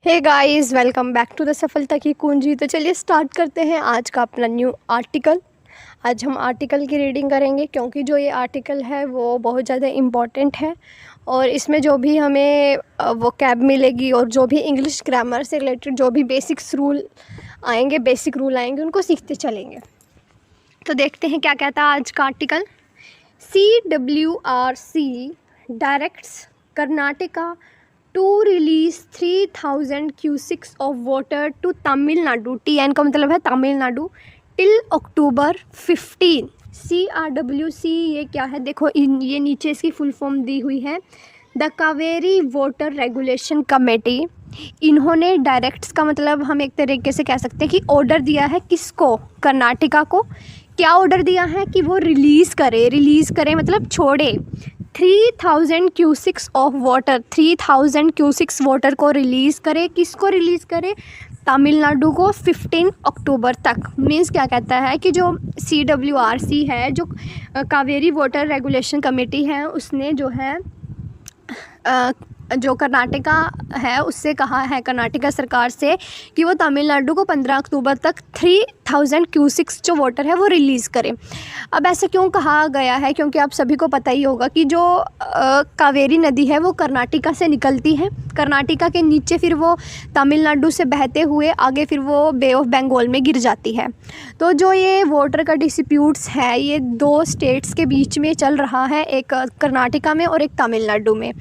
Hey guys, welcome back to the सफलता की कुंजी। तो चलिए स्टार्ट करते हैं आज का अपना न्यू आर्टिकल। आज हम आर्टिकल की रीडिंग करेंगे क्योंकि जो ये आर्टिकल है वो बहुत ज़्यादा इम्पॉर्टेंट है और इसमें जो भी हमें वो कैब मिलेगी और जो भी इंग्लिश ग्रामर से रिलेटेड जो भी बेसिक रूल आएंगे उनको सीखते चलेंगे। तो देखते हैं क्या कहता है आज का article. CWRC directs Karnataka to release 3000 cusecs of water to Tamil Nadu. TN का मतलब है तमिलनाडु टिल अक्टूबर 15। CRWC ये क्या है, देखो ये नीचे इसकी फुल फॉर्म दी हुई है, the Kaveri water regulation committee. इन्होंने डायरेक्ट्स का मतलब हम एक तरीके से कह सकते हैं कि ऑर्डर दिया है किसको, कर्नाटका को। क्या ऑर्डर दिया है कि वो रिलीज़ करे मतलब छोड़े 3000 क्यूसिक्स ऑफ वाटर, 3000 क्यूसिक्स वाटर को रिलीज़ करे। किसको रिलीज़ करे? तमिलनाडु को 15 अक्टूबर तक। मीन्स क्या कहता है कि जो CWRC है, जो कावेरी वाटर रेगुलेशन कमेटी है, उसने जो है जो कर्नाटका है उससे कहा है, कर्नाटका सरकार से, कि वो तमिलनाडु को 15 अक्टूबर तक 3000 क्यूसिक्स जो वाटर है वो रिलीज़ करें। अब ऐसे क्यों कहा गया है? क्योंकि आप सभी को पता ही होगा कि जो कावेरी नदी है वो कर्नाटका से निकलती है, कर्नाटका के नीचे फिर वो तमिलनाडु से बहते हुए आगे फिर वो बे ऑफ बंगाल में गिर जाती है। तो जो ये वाटर का डिस्प्यूट्स है ये दो स्टेट्स के बीच में चल रहा है, एक कर्नाटका में और एक तमिलनाडु में।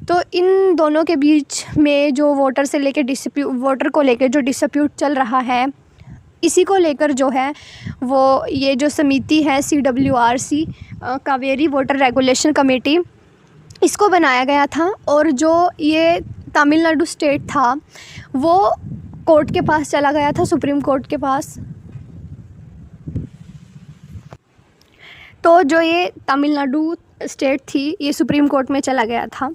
तो इन दोनों के बीच में जो वाटर को लेकर जो डिस्प्यूट चल रहा है, इसी को लेकर जो है वो ये जो समिति है CWRC Kaveri water regulation committee, इसको बनाया गया था। और जो ये तमिलनाडु स्टेट था वो कोर्ट के पास चला गया था, सुप्रीम कोर्ट के पास। तो जो ये तमिलनाडु स्टेट थी ये सुप्रीम कोर्ट में चला गया था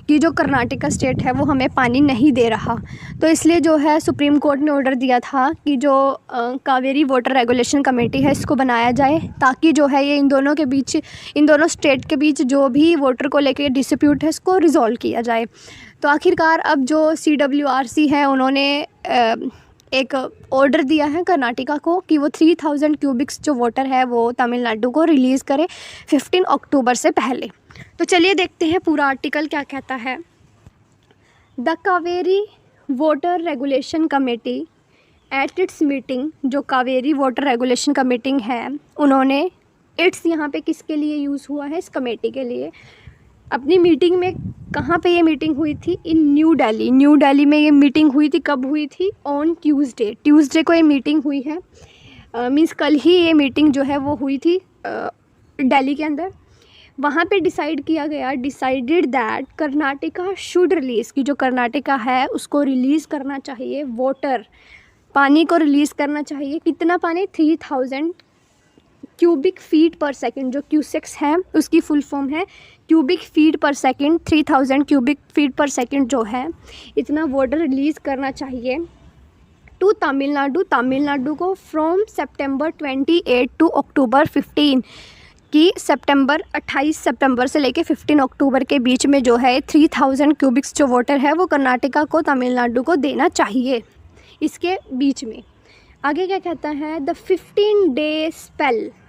कि जो कर्नाटका स्टेट है वो हमें पानी नहीं दे रहा। तो इसलिए जो है सुप्रीम कोर्ट ने ऑर्डर दिया था कि जो कावेरी वाटर रेगुलेशन कमेटी है इसको बनाया जाए, ताकि जो है ये इन दोनों स्टेट के बीच जो भी वाटर को लेकर डिस्प्यूट है इसको रिजॉल्व किया जाए। तो आखिरकार अब जो CWRC है उन्होंने एक ऑर्डर दिया है कर्नाटका को कि वो 3000 क्यूबिक्स जो वाटर है वो तमिलनाडु को रिलीज़ करे 15 अक्टूबर से पहले। तो चलिए देखते हैं पूरा आर्टिकल क्या कहता है। The Kaveri water regulation committee at its meeting, जो कावेरी वाटर रेगुलेशन कमेटी है उन्होंने इट्स यहाँ पे किसके लिए यूज़ हुआ है, इस कमेटी के लिए, अपनी मीटिंग में, कहाँ पे ये मीटिंग हुई थी? इन न्यू दिल्ली में ये मीटिंग हुई थी। कब हुई थी? ऑन ट्यूसडे को ये मीटिंग हुई है। मीन्स कल ही ये मीटिंग जो है वो हुई थी दिल्ली के अंदर। वहाँ पे decided that Karnataka should release, कि जो कर्नाटका है उसको रिलीज़ करना चाहिए वाटर, पानी को रिलीज़ करना चाहिए। कितना पानी? 3000 क्यूबिक फीट पर सेकंड। जो क्यूसेक्स है उसकी फुल फॉर्म है क्यूबिक फीट पर सेकंड। 3000 क्यूबिक फीट पर सेकंड जो है इतना वाटर रिलीज़ करना चाहिए टू तमिलनाडु को फ्रॉम September 28 टू October 15, कि 28 सितंबर से लेके 15 अक्टूबर के बीच में जो है 3000 क्यूबिक्स जो वाटर है वो कर्नाटका को तमिलनाडु को देना चाहिए। इसके बीच में आगे क्या कहता है? द 15-day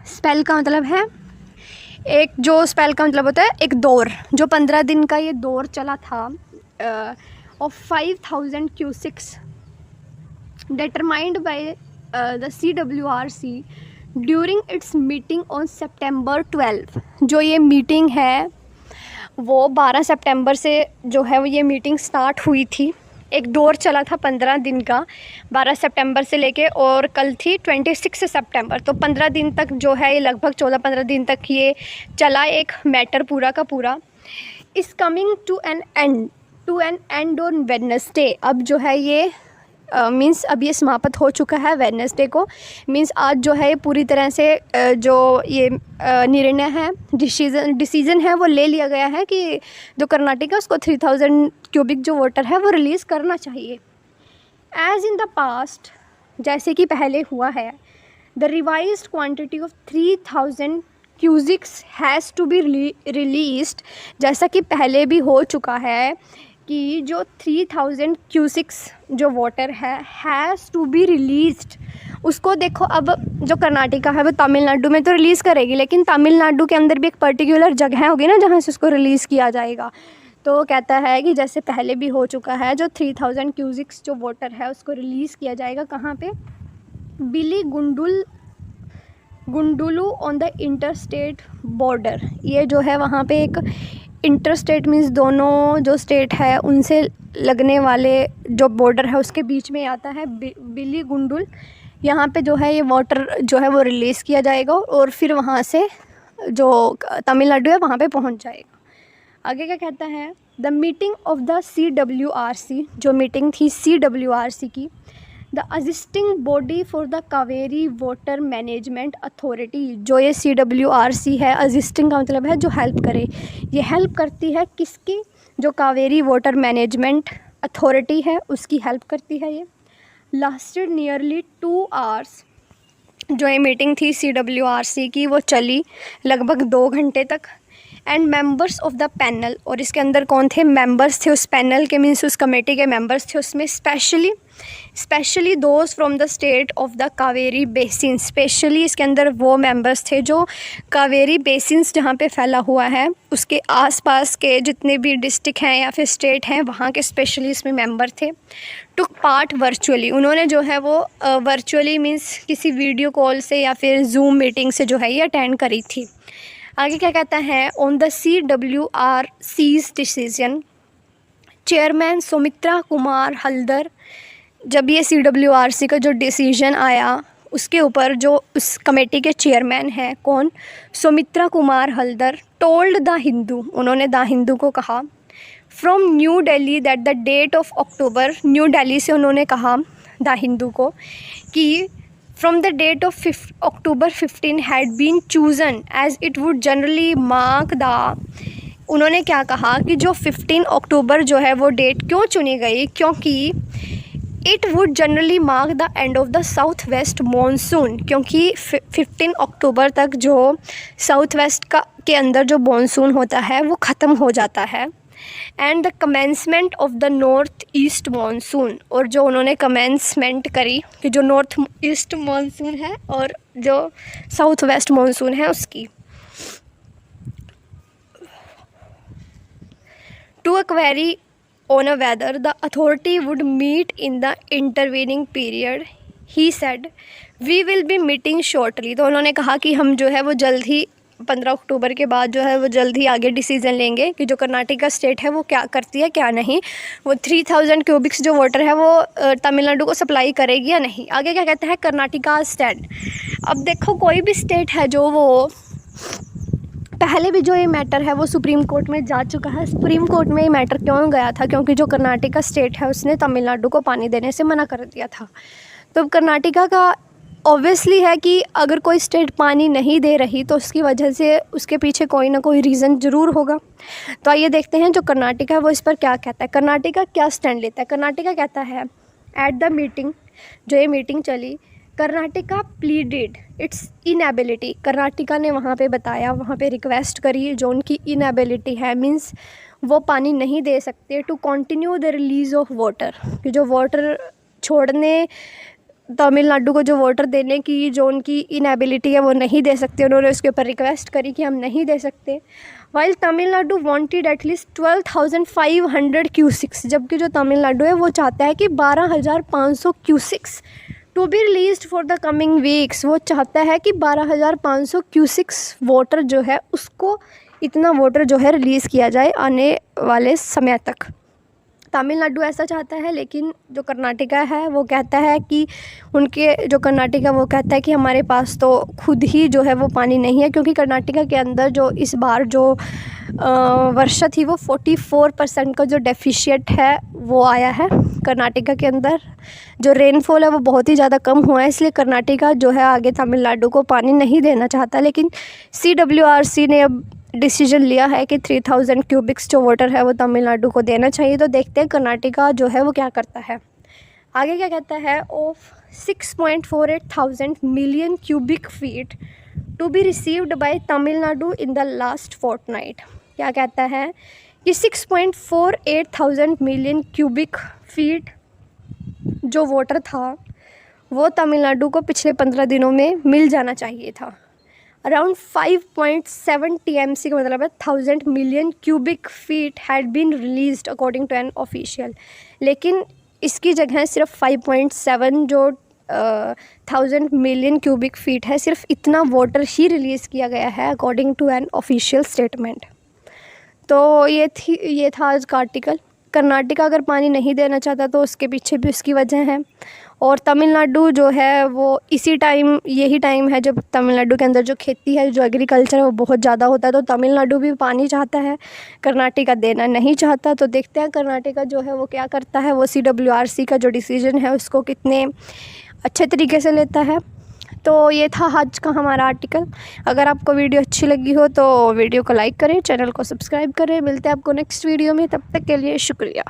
स्पेल का मतलब है एक, जो स्पेल का मतलब होता है एक दौर, जो 15 दिन का ये दौर चला था of 5000 cusecs determined by the CWRC during its meeting on September 12। जो ये मीटिंग है वो 12 सितंबर से जो है वो ये मीटिंग स्टार्ट हुई थी। एक दौर चला था 15 दिन का, 12 सितंबर से लेके, और कल थी 26 सितंबर। तो 15 दिन तक जो है ये लगभग 14-15 दिन तक ये चला एक मैटर पूरा का पूरा। Is coming to an end on Wednesday. अब जो है ये मीन्स अब ये समाप्त हो चुका है वेडनेसडे को। मीन्स आज जो है पूरी तरह से जो ये निर्णय है, डिसीज़न है वो ले लिया गया है कि जो कर्नाटका उसको 3000 क्यूबिक जो वाटर है वो रिलीज़ करना चाहिए। एज इन द पास्ट, जैसे कि पहले हुआ है, the revised quantity of 3000 cusecs has to be released, जैसा कि पहले भी हो चुका है कि जो 3000 क्यूसिक्स जो वाटर है हैज़ टू बी रिलीज्ड। उसको देखो, अब जो कर्नाटका है वो तमिलनाडु में तो रिलीज़ करेगी, लेकिन तमिलनाडु के अंदर भी एक पर्टिकुलर जगह होगी ना जहाँ से उसको रिलीज़ किया जाएगा। तो कहता है कि जैसे पहले भी हो चुका है, जो 3000 क्यूसिक्स जो वाटर है उसको रिलीज़ किया जाएगा कहाँ पे, बिली गुंडुलू ऑन द इंटरस्टेट बॉर्डर। ये जो है वहाँ पे एक इंटरस्टेट मीन्स दोनों जो स्टेट है उनसे लगने वाले जो बॉर्डर है उसके बीच में आता है बिली गुंडुल। यहाँ पे जो है ये वाटर जो है वो रिलीज़ किया जाएगा और फिर वहाँ से जो तमिलनाडु है वहाँ पे पहुँच जाएगा। आगे क्या कहता है, the meeting of the CWRC, जो मीटिंग थी CWRC की, the assisting body for the Kaveri water management authority. जो ये CWRC है, असिस्टिंग का मतलब है जो हेल्प करे, ये हेल्प करती है किसकी, जो कावेरी वाटर मैनेजमेंट अथॉरिटी है उसकी हेल्प करती है। ये लास्टेड नियरली 2 आवर्स। जो ये मीटिंग थी CWRC की वो चली लगभग 2 घंटे तक। And members of the panel, और इसके अंदर कौन थे, मेंबर्स थे उस पैनल के, मीन्स उस कमेटी के मेंबर्स थे उसमें, specially those from the state of the Kaveri basin. Specially इसके अंदर वो मेंबर्स थे जो कावेरी बेसिन्स जहाँ पे फैला हुआ है उसके आसपास के जितने भी डिस्ट्रिक्ट हैं या फिर स्टेट हैं वहाँ के स्पेशली इसमें मेंबर थे। टुक पार्ट वर्चुअली, उन्होंने जो है वो वर्चुअली मीन्स किसी वीडियो कॉल से या फिर जूम मीटिंग से जो है ये अटेंड करी थी। आगे क्या कहता है, on the CWRC's decision, chairman Sumitra Kumar Haldar. जब ये CWRC का जो डिसीजन आया उसके ऊपर जो उस कमेटी के चेयरमैन हैं कौन, Sumitra Kumar Haldar, told the Hindu, उन्होंने द हिंदू को कहा, from New Delhi that the date of October, New Delhi से उन्होंने कहा द हिंदू को कि from the date of October 15 had been chosen as it would generally mark the, उन्होंने क्या कहा कि जो 15 अक्टूबर जो है वो डेट क्यों चुनी गई, क्योंकि it would generally mark the end of the south west monsoon, क्योंकि 15 अक्टूबर तक जो साउथ वेस्ट का के अंदर जो मानसून होता है वो ख़त्म हो जाता है। And the commencement of the north east monsoon, और जो उन्होंने कमेंसमेंट करी कि जो नॉर्थ ईस्ट मानसून है और जो साउथ वेस्ट मानसून है उसकी। To a query on a whether the authority would meet in the intervening period, he said we will be meeting shortly। तो उन्होंने कहा कि हम जो है वो जल्द ही 15 अक्टूबर के बाद जो है वो जल्द ही आगे डिसीज़न लेंगे कि जो कर्नाटका स्टेट है वो क्या करती है क्या नहीं, वो 3000 क्यूबिक्स जो वाटर है वो तमिलनाडु को सप्लाई करेगी या नहीं। आगे क्या कहता है, कर्नाटका स्टैंड। अब देखो कोई भी स्टेट है जो वो पहले भी जो ये मैटर है वो सुप्रीम कोर्ट में जा चुका है। सुप्रीम कोर्ट में ये मैटर क्यों गया था, क्योंकि जो कर्नाटका स्टेट है उसने तमिलनाडु को पानी देने से मना कर दिया था। तो कर्नाटका का ऑब्वियसली है कि अगर कोई स्टेट पानी नहीं दे रही तो उसकी वजह से उसके पीछे कोई ना कोई रीज़न ज़रूर होगा। तो आइए देखते हैं जो कर्नाटका है वो इस पर क्या कहता है। कर्नाटका क्या स्टैंड लेता है। कर्नाटका कहता है एट द मीटिंग, जो ये मीटिंग चली, Karnataka pleaded it's inability. Karnataka ने वहाँ पे बताया, वहाँ पे रिक्वेस्ट करी जो उनकी इनएबिलिटी है, मींस वो पानी नहीं दे सकते, to continue the release of water, कि जो वाटर छोड़ने तमिलनाडु को जो वाटर देने की जो उनकी इनएबिलिटी है वो नहीं दे सकते। उन्होंने उसके ऊपर रिक्वेस्ट करी कि हम नहीं दे सकते। While Tamil Nadu wanted at least 12,500 cusecs, जबकि जो तमिलनाडु है वो चाहता है कि 12,500 cusecs to be released for the coming weeks. वो चाहता है कि 12,500 क्यूसिक्स वाटर जो है उसको, इतना वाटर जो है रिलीज़ किया जाए आने वाले समय तक। तमिलनाडु ऐसा चाहता है, लेकिन जो कर्नाटका है वो कहता है कि उनके जो कर्नाटका वो कहता है कि हमारे पास तो खुद ही जो है वो पानी नहीं है, क्योंकि कर्नाटका के अंदर जो इस बार जो वर्षा थी वो 44% का जो डेफिशिएंट है वो आया है। कर्नाटका के अंदर जो रेनफॉल है वो बहुत ही ज़्यादा कम हुआ है, इसलिए कर्नाटका जो है आगे तमिलनाडु को पानी नहीं देना चाहता। लेकिन CWRC ने अब डिसीजन लिया है कि 3000 क्यूबिक्स जो वाटर है वो तमिलनाडु को देना चाहिए। तो देखते हैं कर्नाटका जो है वो क्या करता है। आगे क्या कहता है, of 6.48 thousand million cubic feet to be received by Tamil Nadu in the last fortnight. क्या कहता है ये 6.48 थाउजेंड मिलियन क्यूबिक फीट जो वाटर था वो तमिलनाडु को पिछले 15 दिनों में मिल जाना चाहिए था। अराउंड 5.7 TMC का मतलब है 1000 million cubic feet had been released according to an official, लेकिन इसकी जगह सिर्फ 5.7 जो 1000 मिलियन क्यूबिक फीट है, सिर्फ इतना वाटर ही रिलीज़ किया गया है according to an official statement. तो ये था आज का आर्टिकल। कर्नाटक अगर पानी नहीं देना चाहता तो उसके पीछे भी उसकी वजह है, और तमिलनाडु जो है वो यही टाइम है जब तमिलनाडु के अंदर जो खेती है, जो एग्रीकल्चर है वो बहुत ज़्यादा होता है। तो तमिलनाडु भी पानी चाहता है, कर्नाटक देना नहीं चाहता। तो देखते हैं कर्नाटक जो है वो क्या करता है, वो CWRC का जो डिसीजन है उसको कितने अच्छे तरीके से लेता है। तो ये था आज का हमारा आर्टिकल। अगर आपको वीडियो अच्छी लगी हो तो वीडियो को लाइक करें, चैनल को सब्सक्राइब करें। मिलते हैं आपको नेक्स्ट वीडियो में, तब तक के लिए शुक्रिया।